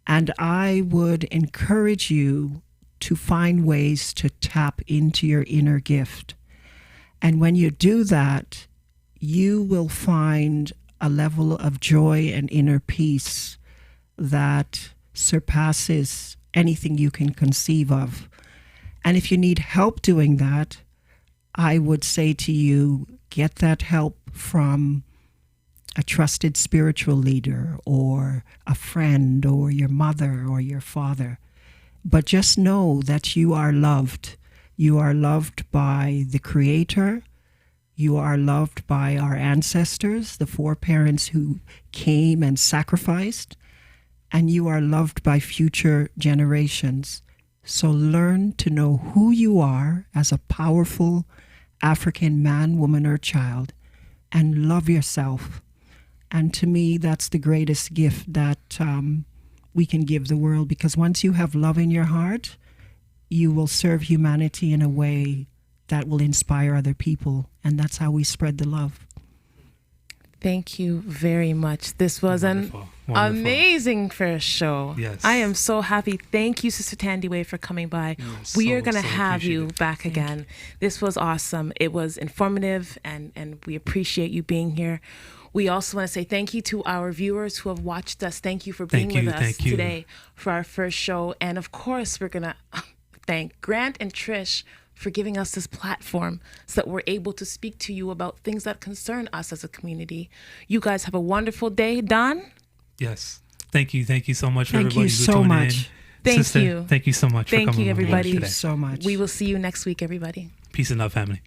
And I would encourage you to find ways to tap into your inner gift. And when you do that, you will find a level of joy and inner peace that surpasses anything you can conceive of. And if you need help doing that, I would say to you, get that help from a trusted spiritual leader or a friend or your mother or your father. But just know that you are loved. You are loved by the Creator. You are loved by our ancestors, the foreparents who came and sacrificed. And you are loved by future generations. So learn to know who you are as a powerful African man, woman, or child, and love yourself. And to me, that's the greatest gift that we can give the world, because once you have love in your heart, you will serve humanity in a way that will inspire other people. And that's how we spread the love. Thank you very much. This was wonderful. Amazing first show. Yes. I am so happy. Thank you, Sister Thandiwe, for coming by. We are going to have you back again. This was awesome. It was informative, and we appreciate you being here. We also want to say thank you to our viewers who have watched us. Thank you for being with us today for our first show. And of course, we're going to thank Grant and Trish for giving us this platform so that we're able to speak to you about things that concern us as a community. You guys have a wonderful day. Don? Yes. Thank you. Thank you so much for everybody who tuned in. Thank you so much. Thank you so much for coming. Thank you, everybody. Thank you so much. We will see you next week, everybody. Peace and love, family.